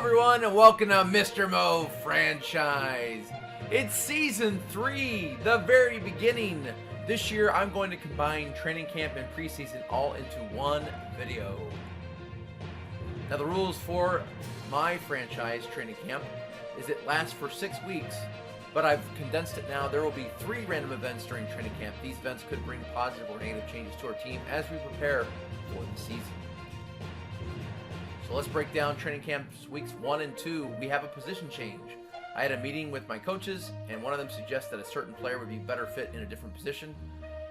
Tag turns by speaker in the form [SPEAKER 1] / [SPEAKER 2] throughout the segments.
[SPEAKER 1] everyone, and welcome to Mr. Mo Franchise. It's season 3, the very beginning. This year, I'm going to combine training camp and preseason all into one video. Now, the rules for my franchise training camp is it lasts for 6 weeks, but I've condensed it now. There will be 3 random events during training camp. These events could bring positive or negative changes to our team as we prepare for the season. So let's break down training camps weeks 1 and 2. We have a position change. I had a meeting with my coaches, and one of them suggested a certain player would be better fit in a different position.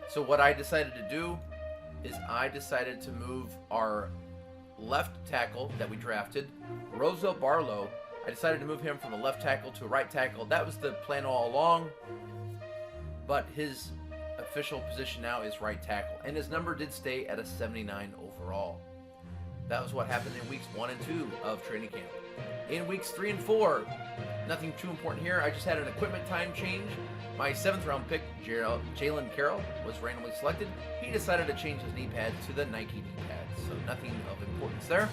[SPEAKER 1] So what I decided to do is I decided to move our left tackle that we drafted, Rosa Barlow. I decided to move him from a left tackle to a right tackle. That was the plan all along, but his official position now is right tackle, and his number did stay at a 79 overall. That was what happened in weeks 1 and 2 of training camp. In weeks 3 and 4, nothing too important here. I just had an equipment time change. My 7th round pick, Jalen Carroll, was randomly selected. He decided to change his knee pads to the Nike knee pads, so nothing of importance there.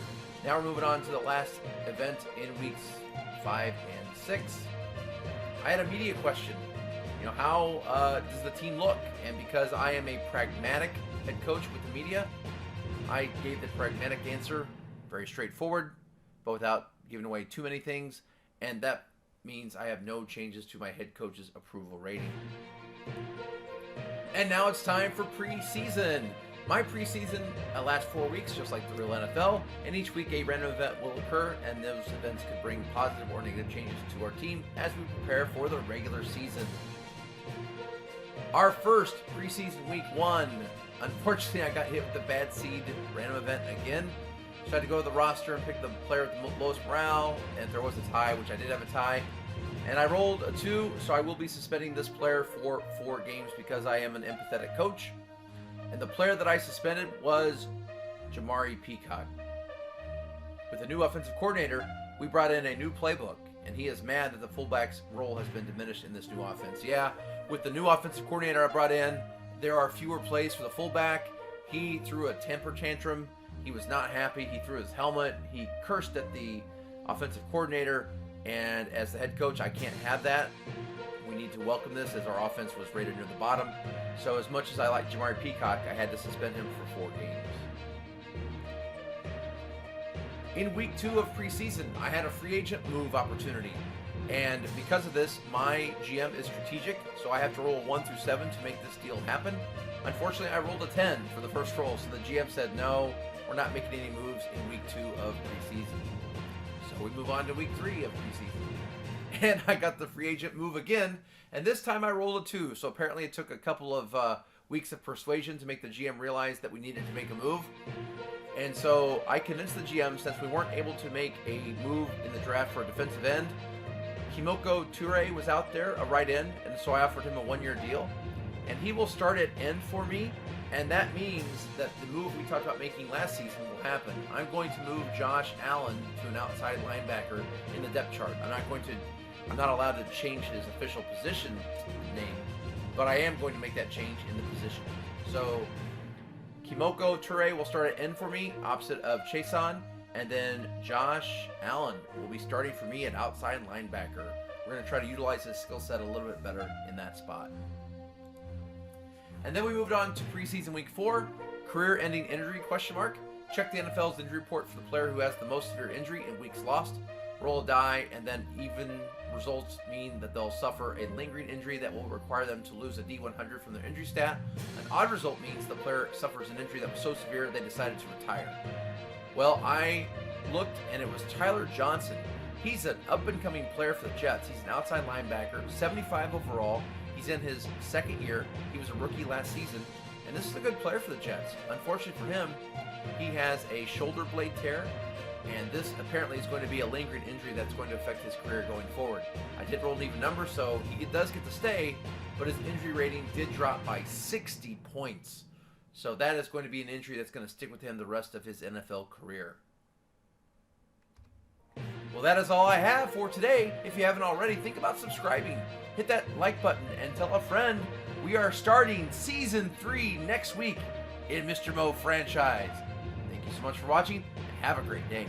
[SPEAKER 1] Now we're moving on to the last event in weeks 5 and 6. I had a media question. How does the team look? And because I am a pragmatic head coach with the media, I gave the pragmatic answer, very straightforward, but without giving away too many things, and that means I have no changes to my head coach's approval rating. And now it's time for preseason. My preseason lasts 4 weeks, just like the real NFL, and each week a random event will occur, and those events could bring positive or negative changes to our team as we prepare for the regular season. Our first preseason week 1. Unfortunately, I got hit with the bad seed random event again. So I had to go to the roster and pick the player with the lowest morale, and there was a tie, which I did have a tie. And I rolled a 2, so I will be suspending this player for 4 games because I am an empathetic coach. And the player that I suspended was Jamari Peacock. With a new offensive coordinator, we brought in a new playbook, and he is mad that the fullback's role has been diminished in this new offense. Yeah, with the new offensive coordinator I brought in, there are fewer plays for the fullback. He threw a temper tantrum. He was not happy. He threw his helmet. He cursed at the offensive coordinator. And as the head coach, I can't have that. We need to welcome this as our offense was rated near the bottom. So as much as I like Jamari Peacock, I had to suspend him for 4 games. In week 2 of preseason, I had a free agent move opportunity. And because of this, my GM is strategic, so I have to roll 1 through 7 to make this deal happen. Unfortunately, I rolled a 10 for the first roll, so the GM said, no, we're not making any moves in week 2 of preseason. So we move on to week 3 of preseason. And I got the free agent move again, and this time I rolled a 2, so apparently it took a couple of weeks of persuasion to make the GM realize that we needed to make a move. And so I convinced the GM, since we weren't able to make a move in the draft for a defensive end, Kimoko Toure was out there, a right end, and so I offered him a 1-year deal. And he will start at end for me, and that means that the move we talked about making last season will happen. I'm going to move Josh Allen to an outside linebacker in the depth chart. I'm not allowed to change his official position name, but I am going to make that change in the position. So Kimoko Toure will start at end for me, opposite of Chason. And then Josh Allen will be starting for me at outside linebacker. We're going to try to utilize his skill set a little bit better in that spot. And then we moved on to preseason week 4, career-ending injury ? Check the NFL's injury report for the player who has the most severe injury in weeks lost. Roll a die, and then even results mean that they'll suffer a lingering injury that will require them to lose a D100 from their injury stat. An odd result means the player suffers an injury that was so severe they decided to retire. Well, I looked, and it was Tyler Johnson. He's an up-and-coming player for the Jets. He's an outside linebacker, 75 overall. He's in his 2nd year. He was a rookie last season, and this is a good player for the Jets. Unfortunately for him, he has a shoulder blade tear, and this apparently is going to be a lingering injury that's going to affect his career going forward. I did roll an even number, so he does get to stay, but his injury rating did drop by 60 points. So that is going to be an injury that's going to stick with him the rest of his NFL career. Well, that is all I have for today. If you haven't already, think about subscribing. Hit that like button and tell a friend. We are starting season 3 next week in Mr. Mo Franchise. Thank you so much for watching, and have a great day.